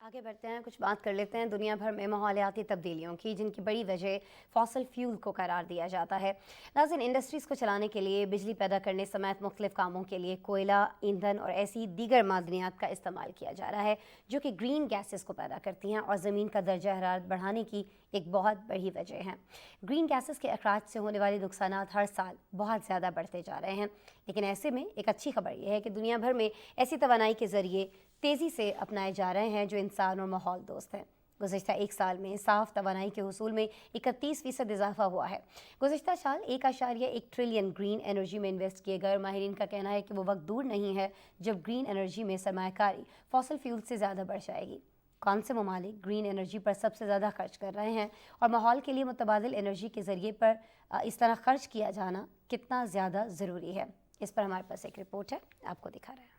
आगे बढ़ते हैं, कुछ बात कर लेते हैं दुनिया भर में माहौलियाती तब्दीलियों की, जिनकी बड़ी वजह फॉसिल फ्यूल को करार दिया जाता है। नाज़रीन, इंडस्ट्रीज़ को चलाने के लिए, बिजली पैदा करने समेत मुख्तलिफ कामों के लिए कोयला, ईंधन और ऐसी दीगर मादनियात का इस्तेमाल किया जा रहा है जो कि ग्रीन गैसेस को पैदा करती हैं और ज़मीन का दर्जा हरारत बढ़ाने की एक बहुत बड़ी वजह है। ग्रीन गैसेस के अखराज से होने वाले नुकसानात हर साल बहुत ज़्यादा बढ़ते जा रहे हैं, लेकिन ऐसे में एक अच्छी खबर यह है कि दुनिया भर में ऐसी तवानाई के ज़रिए तेज़ी से अपनाए जा रहे हैं जो इंसान और माहौल दोस्त हैं। गुज़िश्ता एक साल में साफ़ तवानाई के हुसूल में 31% इजाफा हुआ है। गुज़िश्ता साल 1.1 ट्रिलियन ग्रीन एनर्जी में इन्वेस्ट किए गए और माहिरीन का कहना है कि वो वक्त दूर नहीं है जब ग्रीन एनर्जी में सरमायाकारी फॉसिल फ्यूल से ज़्यादा बढ़ जाएगी। कौन से ममालिक ग्रीन एनर्जी पर सबसे ज़्यादा खर्च कर रहे हैं और माहौल के लिए मुतबादिल एनर्जी के ज़रिए पर इस तरह खर्च किया जाना कितना ज़्यादा ज़रूरी है, इस पर हमारे पास एक रिपोर्ट है, आपको दिखा रहे हैं।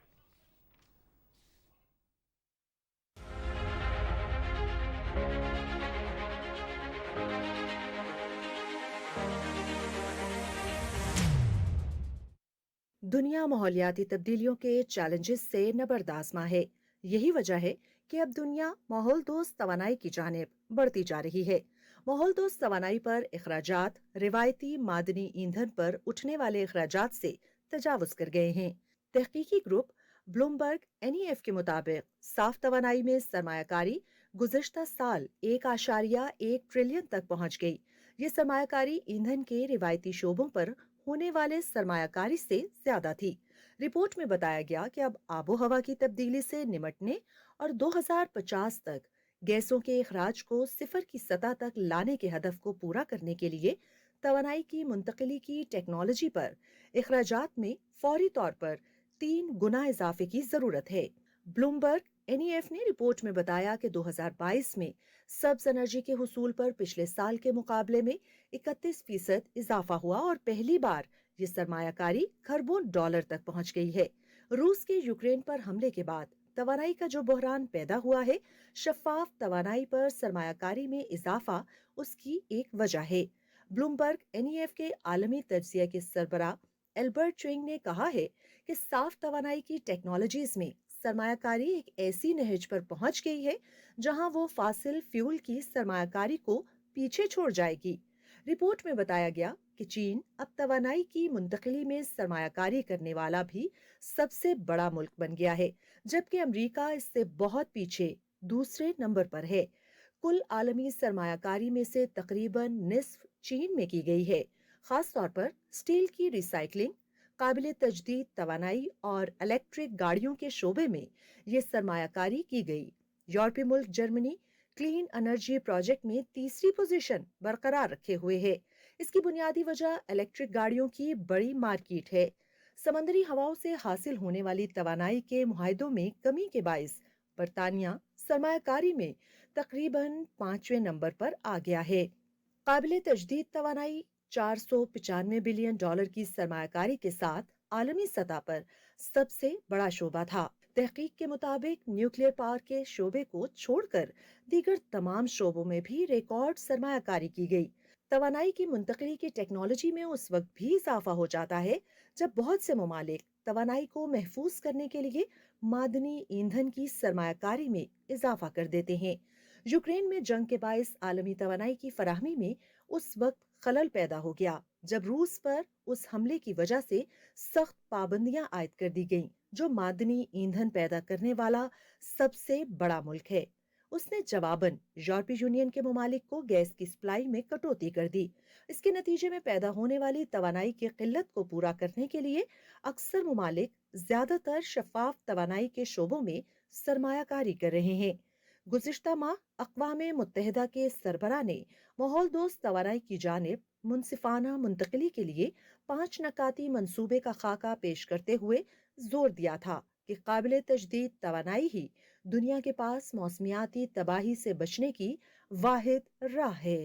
दुनिया माहौलियाती तब्दीलियों के चैलेंजेस से नबरदाज़मा है। यही वजह है कि अब दुनिया माहौल दोस्त तवानाई की जानिब बढ़ती जा रही है। माहौल दोस्त तवानाई पर अखराजात रिवायती मादनी ईंधन पर उठने वाले अखराजात से तजावुज़ कर गए हैं। तहकीकी ग्रुप ब्लूमबर्ग NEF के मुताबिक साफ तवानाई में सरमायाकारी गुज़िश्ता साल 1.1 ट्रिलियन तक पहुँच गई। ये सरमायाकारी ईंधन के रिवायती शोबों पर होने वाले सरमायाकारी से ज्यादा थी। रिपोर्ट में बताया गया कि अब आबो हवा की तब्दीली से निमटने और 2050 तक गैसों के अखराज को सिफर की सतह तक लाने के हदफ को पूरा करने के लिए तवानाई की मुंतकिली की टेक्नोलॉजी पर अखराजात में फौरी तौर पर 3 गुना इजाफे की जरूरत है। ब्लूमबर्ग NEF ने रिपोर्ट में बताया कि 2022 में सब्ज एनर्जी के हुसूल पर पिछले साल के मुकाबले में 31% इजाफा हुआ और पहली बार ये सरमायाकारी खरबों डॉलर तक पहुंच गई है। रूस के यूक्रेन पर हमले के बाद तवानाई का जो बहरान पैदा हुआ है, शफाफ तवानाई पर सरमायाकारी में इजाफा उसकी एक वजह है। ब्लूमबर्ग NEF के आलमी तज्जिया के सरबराह एल्बर्ट ट्विंग ने कहा है कि साफ तवानाई की टेक्नोलॉजीज में सरमायाकारी एक ऐसी नहज पर पहुंच गई है जहां वो फासिल फ्यूल की सरमायाकारी को पीछे छोड़ जाएगी। रिपोर्ट में बताया गया कि चीन अब तवानाई की मुंतकिली में सरमायाकारी करने वाला भी सबसे बड़ा मुल्क बन गया है, जबकि अमेरिका इससे बहुत पीछे दूसरे नंबर पर है। कुल आलमी सरमायाकारी में से तकरीबन निस्फ चीन में की गई है। खास तौर पर स्टील की रिसाइकलिंग, काबिल तजदीद तवानाई और इलेक्ट्रिक गाड़ियों के शोबे में ये सरमायाकारी की गई। यूरोपीय मुल्क जर्मनी क्लीन एनर्जी प्रोजेक्ट में तीसरी पोजीशन बरकरार रखे हुए है। इसकी बुनियादी वजह इलेक्ट्रिक गाड़ियों की बड़ी मार्केट है। समंदरी हवाओं से हासिल होने वाली तवानाई के मुआहदों में कमी के बायस बरतानिया सरमायाकारी में तकरीबन 5वें नंबर पर आ गया है। काबिल तजदीद तवानाई $495 बिलियन की सरमायाकारी के साथ आलमी सतह पर सबसे बड़ा शोबा था। तहकीक के मुताबिक न्यूक्लियर पावर के शोबे को छोड़कर दीगर तमाम शोबों में भी रिकॉर्ड सरमायाकारी की गई। तवानाई की मुंतकली की टेक्नोलॉजी में उस वक्त भी इजाफा हो जाता है जब बहुत से ममालिक तवानाई को महफूज करने के लिए मादनी ईंधन की सरमायाकारी में इजाफा कर देते हैं। यूक्रेन में जंग के बायस आलमी तवानाई की फराहमी में उस वक्त खलल पैदा हो गया जब रूस पर उस हमले की वजह से सख्त पाबंदियां आयद कर दी गईं, जो मादनी ईंधन पैदा करने वाला सबसे बड़ा मुल्क है। उसने जवाबन यूरोपीय यूनियन के ममालिक को गैस की सप्लाई में कटौती कर दी। इसके नतीजे में पैदा होने वाली तवानाई की किल्लत को पूरा करने के लिए अक्सर ममालिक ज्यादातर शफाफ तवानाई के शोबों में सरमायाकारी कर रहे हैं। गुज़िश्ता माह अक़वाम मुत्तहिदा के सरबरा ने माहौल दोस्त तवानाई की जानिब मुनसिफाना मुंतकली के लिए 5 नकाती मंसूबे का खाका पेश करते हुए जोर दिया था कि काबिल तजदीद तवानाई ही दुनिया के पास मौसमियाती तबाही से बचने की वाहिद राह है।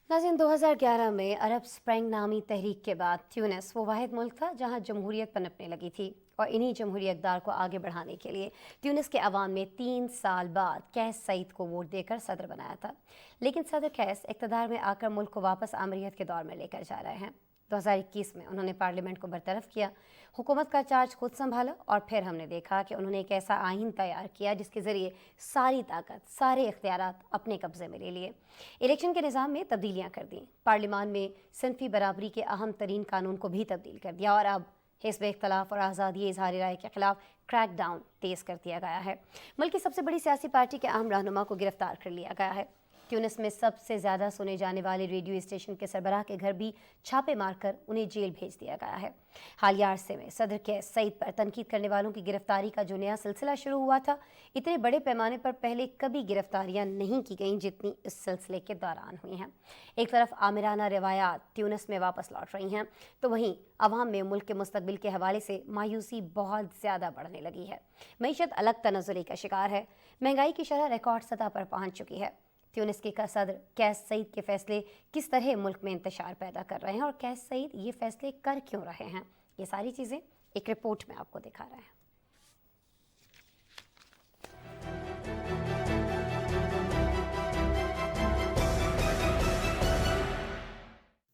नाज़रीन, 2011 में अरब स्प्रिंग नामी तहरीक के बाद ट्यूनिस वो वाहिद मुल्क था जहां जमहूरियत पनपने लगी थी, और इन्हीं जमहूरी इक़दार को आगे बढ़ाने के लिए ट्यूनिस के अवाम ने 3 साल बाद कैस सईद को वोट देकर सदर बनाया था। लेकिन सदर कैस इक़्तिदार में आकर मुल्क को वापस आमरीत के दौर में लेकर जा रहे हैं। 2021 में उन्होंने पार्लियामेंट को बरतरफ किया, हुकूमत का चार्ज खुद संभाला, और फिर हमने देखा कि उन्होंने एक ऐसा आइन तैयार किया जिसके ज़रिए सारी ताकत, सारे इख्तियारात अपने कब्जे में ले लिए। इलेक्शन के निज़ाम में तब्दीलियाँ कर दी, पार्लियामान में सिनफी बराबरी के अहम तरीन कानून को भी तब्दील कर दिया, और अब हिस्ब इख्तलाफ और आज़ादी इजहार राय के खिलाफ क्रैक डाउन तेज़ कर दिया गया है। मुल्क की सबसे बड़ी सियासी पार्टी के अहम रहनुमा को गिरफ्तार कर लिया गया है। ट्यूनिस में सबसे ज़्यादा सुने जाने वाले रेडियो स्टेशन के सरबराह के घर भी छापे मारकर उन्हें जेल भेज दिया गया है। हालिया अरसे में सदर कैस सईद पर तनकीद करने वालों की गिरफ्तारी का जो नया सिलसिला शुरू हुआ था, इतने बड़े पैमाने पर पहले कभी गिरफ्तारियां नहीं की गईं जितनी इस सिलसिले के दौरान हुई हैं। एक तरफ आमिराना रवायात ट्यूनिस में वापस लौट रही हैं, तो वहीं अवाम में मुल्क के मुस्तकबिल के हवाले से मायूसी बहुत ज़्यादा बढ़ने लगी है। मईशत अलग तनज़्ज़ुली का शिकार है, महंगाई की शरह रिकॉर्ड सतह पर पहुँच चुकी है। ट्यूनिस के सदर कैस सईद के फैसले किस तरह मुल्क में इंतशार पैदा कर रहे हैं, और कैस सईद ये फैसले कर क्यों रहे हैं, ये सारी चीज़ें एक रिपोर्ट में आपको दिखा रहे हैं।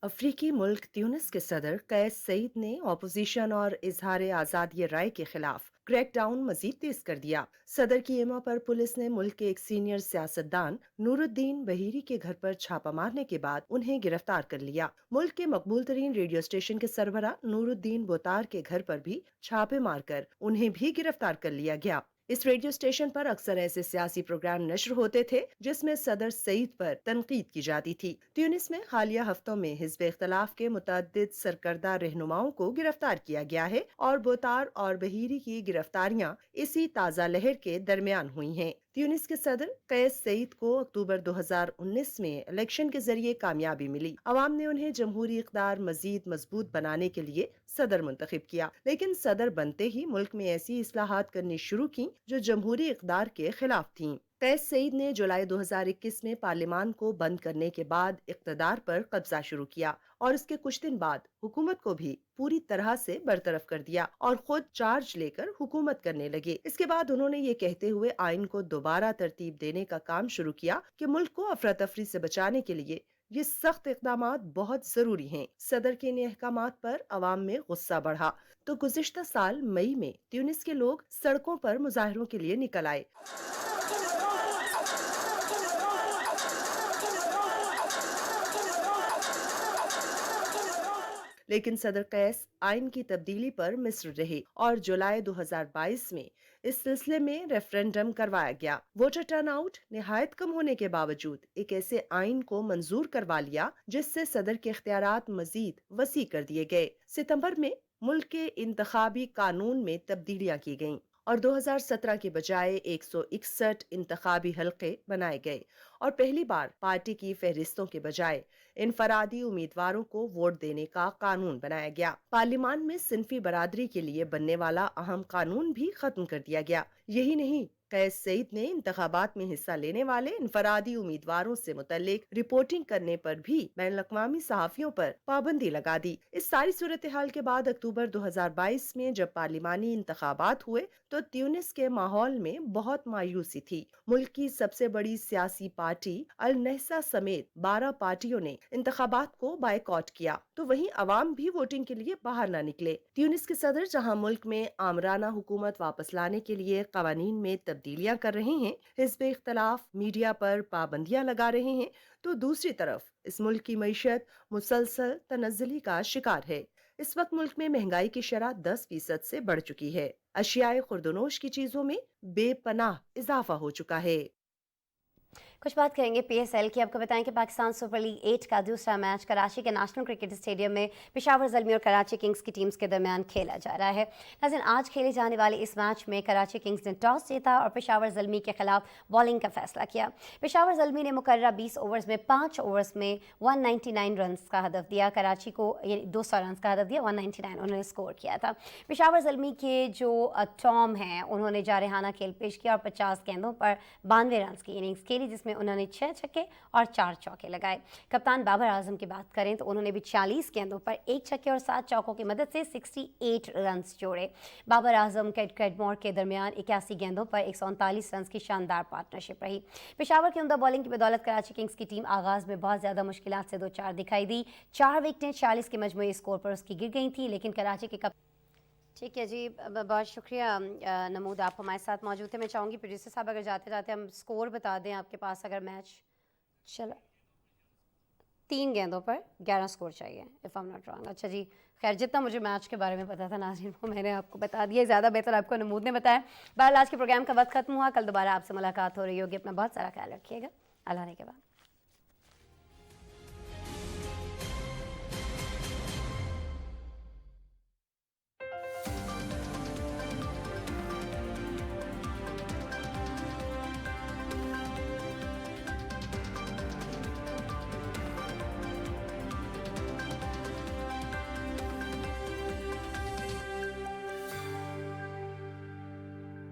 अफ्रीकी मुल्क ट्यूनिस के सदर कैस सईद ने अपोजिशन और इजहार आज़ादी राय के खिलाफ क्रैकडाउन मजीद तेज कर दिया। सदर की एमा पर पुलिस ने मुल्क के एक सीनियर सियासतदान नूरुद्दीन बहीरी के घर पर छापा मारने के बाद उन्हें गिरफ्तार कर लिया। मुल्क के मकबूल तरीन रेडियो स्टेशन के सरबरा नूरुद्दीन बोतार के घर पर भी छापे मारकर उन्हें भी गिरफ्तार कर लिया गया। इस रेडियो स्टेशन पर अक्सर ऐसे सियासी प्रोग्राम नश्र होते थे जिसमें सदर सईद पर तनकीद की जाती थी। ट्यूनिस में हालिया हफ्तों में हिज़्ब इख्तलाफ के मुतअद्दिद सरकर्दा रहनुमाओं को गिरफ्तार किया गया है, और बोतार और बहीरी की गिरफ्तारियां इसी ताज़ा लहर के दरमियान हुई हैं। ट्यूनिस के सदर कैस सईद को अक्टूबर 2019 में इलेक्शन के जरिए कामयाबी मिली। अवाम ने उन्हें जमहूरी इक़्तिदार मजीद मजबूत बनाने के लिए सदर मुंतखब किया, लेकिन सदर बनते ही मुल्क में ऐसी इस्लाहात करनी शुरू की जो जमहूरी इक़्तिदार के खिलाफ थीं। कैस सईद ने जुलाई 2021 में पार्लियामान को बंद करने के बाद इक़्तिदार पर कब्जा शुरू किया, और इसके कुछ दिन बाद हुकूमत को भी पूरी तरह से बरतरफ कर दिया और खुद चार्ज लेकर हुकूमत करने लगे। इसके बाद उन्होंने ये कहते हुए आइन को दोबारा तरतीब देने का काम शुरू किया कि मुल्क को अफरा तफरी से बचाने के लिए ये सख्त इक़दामात बहुत जरूरी हैं। सदर के इन अहकामात पर अवाम में गुस्सा बढ़ा तो गुज़िश्ता साल मई में ट्यूनिस के लोग सड़कों पर मुजाहरों के लिए निकल आए। लेकिन सदर कैस आइन की तब्दीली पर मिस्र रहे और जुलाई 2022 में इस सिलसिले में रेफरेंडम करवाया गया। वोटर टर्नआउट निहायत कम होने के बावजूद एक ऐसे आइन को मंजूर करवा लिया जिससे सदर के इख्तियारात मजीद वसी कर दिए गए। सितंबर में मुल्क के इंतखाबी कानून में तब्दीलियां की गईं और 2017 के बजाय 161 इंतखाबी हलके बनाए गए और पहली बार पार्टी की फहरिस्तों के बजाय इनफरादी उम्मीदवारों को वोट देने का कानून बनाया गया। पार्लियामान में सिन्फी बरादरी के लिए बनने वाला अहम कानून भी खत्म कर दिया गया। यही नहीं, कैस सईद ने इंतखाबात में हिस्सा लेने वाले इनफरादी उम्मीदवारों से मुतल्लिक रिपोर्टिंग करने पर भी बैनुल-अक़वामी सहाफियों पर पाबंदी लगा दी। इस सारी सूरत हाल के बाद अक्टूबर 2022 में जब पार्लिमानी इंतखाबात हुए तो ट्यूनिस के माहौल में बहुत मायूसी थी। मुल्क की सबसे बड़ी सियासी पार्टी अल नहसा समेत 12 पार्टियों ने इंतखाबात को बायकॉट किया, तो वहीं अवाम भी वोटिंग के लिए बाहर न निकले। ट्यूनिस के सदर जहां मुल्क में आमराना हुकूमत वापस लाने के लिए कवानीन में तब्दीलियां कर रहे हैं, हिज़्ब इख्तिलाफ मीडिया पर पाबंदियां लगा रहे हैं, तो दूसरी तरफ इस मुल्क की मईशत मुसलसल तनज़्ज़ुली का शिकार है। इस वक्त मुल्क में महंगाई की शरह 10% से बढ़ चुकी है। अशियाए खुर्दनोश की चीजों में बेपनाह इजाफा हो चुका है। कुछ बात करेंगे पीएसएल की। आपको बताएं कि पाकिस्तान सुपर लीग 8 का दूसरा मैच कराची के नेशनल क्रिकेट स्टेडियम में पेशावर ज़ल्मी और कराची किंग्स की टीम्स के दरमियान खेला जा रहा है। नाज़रीन, आज खेले जाने वाले इस मैच में कराची किंग्स ने टॉस जीता और पेशावर ज़ल्मी के खिलाफ बॉलिंग का फैसला किया। पेशावर ज़ल्मी ने मुकर्रर 20 ओवर्स में 5 ओवर्स में 199 रन का हदफ दिया। कराची को 200 रन का हदफ दिया, 199 उन्होंने स्कोर किया था। पेशावर ज़ल्मी के जो टॉम हैं, उन्होंने जारहाना खेल पेश किया और 50 गेंदों पर 92 रन की इनिंग्स खेली, जिसमें उन्होंने 6 छक्के और 4 चौके लगाए। कप्तान बाबर आजम की बात करें तो उन्होंने भी 40 गेंदों पर 1 छक्के और 7 चौकों की मदद से 68 रन जोड़े। बाबर आजम कैडमोर के दरमियान 81 गेंदों पर 139 रन की शानदार पार्टनरशिप रही। पेशावर की उम्दा बॉलिंग की बदौलत कराची किंग्स की टीम आगाज में बहुत ज़्यादा मुश्किलात से दो चार दिखाई दी। 4 विकेटें 40 के मजमूई स्कोर पर उसकी गिर गई थी, लेकिन कराची के ठीक है जी, बहुत शुक्रिया नमूद, आप हमारे साथ मौजूद थे। मैं चाहूँगी प्रोड्यूसर साहब अगर जाते जाते हम स्कोर बता दें आपके पास, अगर मैच चला 3 गेंदों पर 11 स्कोर चाहिए if I am not wrong. अच्छा जी, खैर जितना मुझे मैच के बारे में पता था नाज़रीन वो मैंने आपको बता दिया, ज़्यादा बेहतर आपको नमूद ने बताया। बहरहाल आज के प्रोग्राम का वक्त खत्म हुआ, कल दोबारा आपसे मुलाकात हो रही होगी। अपना बहुत सारा ख्याल रखिएगा। अल्लाह ने के बाद।